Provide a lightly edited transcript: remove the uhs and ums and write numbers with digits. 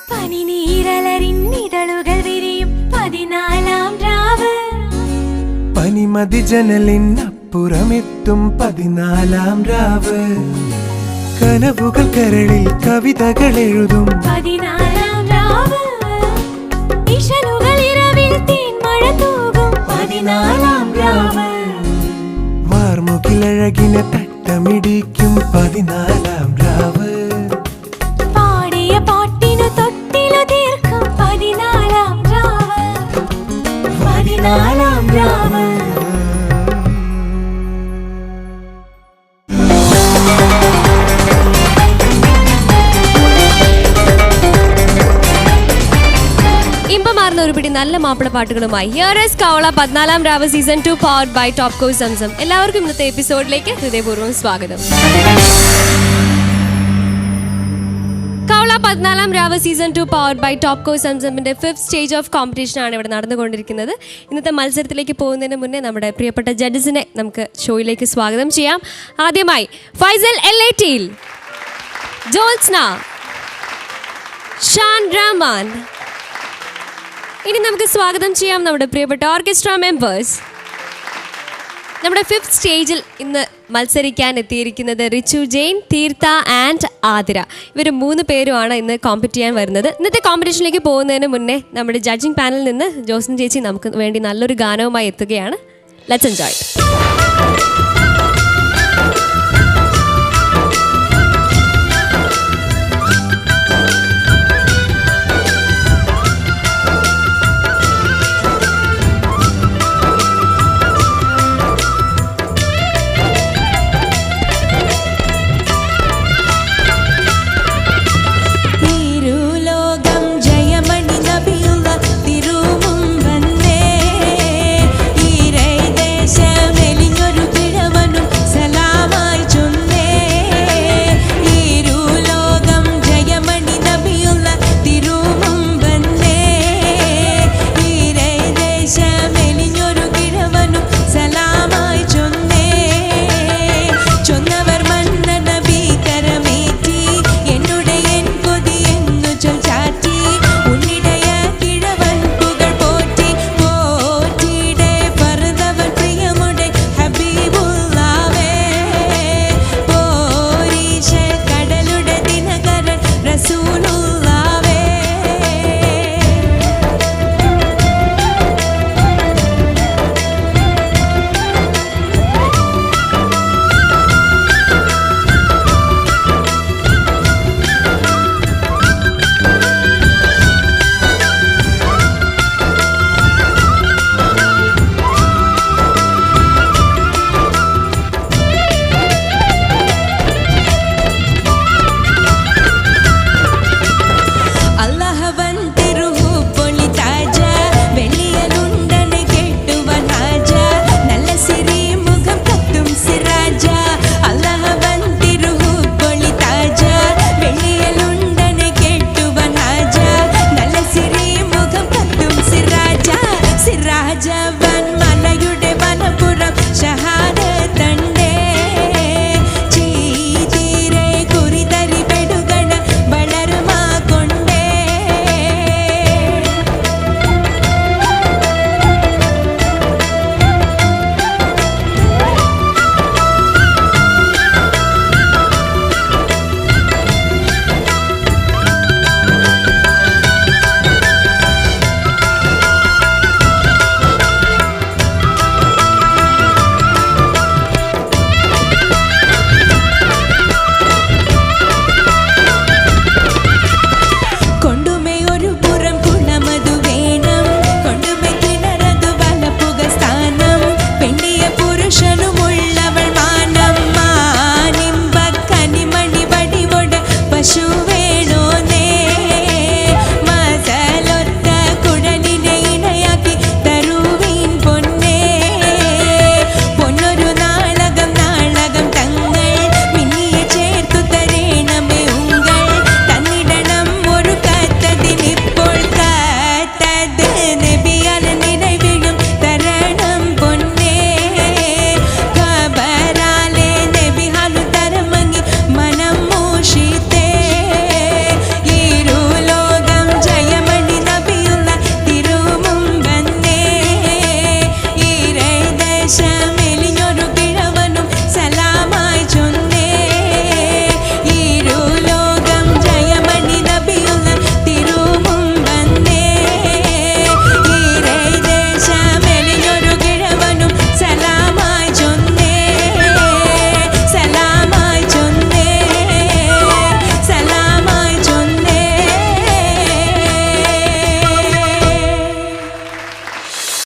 പനിനീരലറിന്നിതളുകൾ വിരിയും 14-ാം രാവ്. പനിമതി ജനലിനപ്പുറമെത്തും 14-ാം രാവ്. കനവുകൾ കരളിൽ കവിതകൾ എഴുതും 14-ാം രാവ്. ഇശലുകൾ ഇരവിൽ തേൻമഴ തൂകും 14-ാം രാവ്. വാർമുകിലഴകിനെ തട്ടമിടിക്കും 14-ാം രാവ്. പാടിയ പാട്ടിനു തൊട്ടിലു തീർക്കും 14-ാം രാവ്. 14-ാം രാവ്. ഇമ്പമാർന്ന ഒരുപിടി നല്ല മാപ്പിള പാട്ടുകളുമായി ഹിയർ ഈസ് കൗള 14-ാം രാവ് season 2 powered by Topco Zamzam. എല്ലാവർക്കും ഇന്നത്തെ എപ്പിസോഡിലേക്ക് ഹൃദയപൂർവ്വം സ്വാഗതം. കൗള 14-ാം രാവ് സീസൺ 2 പവർഡ് ബൈ ടോപ്കോ സംസമിന്റെ 5th സ്റ്റേജ് ഓഫ് കോമ്പറ്റീഷൻ ആണ് ഇവിടെ നടന്നുകൊണ്ടിരിക്കുന്നത്. ഇന്നത്തെ മത്സരത്തിലേക്ക് പോകുന്നതിന് മുന്നേ നമ്മുടെ പ്രിയപ്പെട്ട ജഡ്ജസിനെ നമുക്ക് ഷോയിലേക്ക് സ്വാഗതം ചെയ്യാം. ആദ്യമായി ഫൈസൽ എൽ-18, ജോത്സ്ന, ഷാൻ റഹ്മാൻ. ഇനി നമുക്ക് സ്വാഗതം ചെയ്യാം നമ്മുടെ പ്രിയപ്പെട്ട ഓർക്കസ്ട്ര മെമ്പേഴ്സ്. നമ്മുടെ 5th സ്റ്റേജിൽ ഇന്ന് മത്സരിക്കാൻ എത്തിയിരിക്കുന്നത് റിച്ചു ജെയിൻ, തീർത്ഥ ആൻഡ് ആതിര. ഇവർ 3 പേരുമാണ് ഇന്ന് കോമ്പറ്റ് ചെയ്യാൻ വരുന്നത്. ഇന്നത്തെ കോമ്പറ്റീഷനിലേക്ക് പോകുന്നതിന് മുന്നേ നമ്മുടെ ജഡ്ജിങ് പാനലിൽ നിന്ന് ജോസ്ന ചേച്ചി നമുക്ക് വേണ്ടി നല്ലൊരു ഗാനവുമായി എത്തുകയാണ്. Let's enjoy.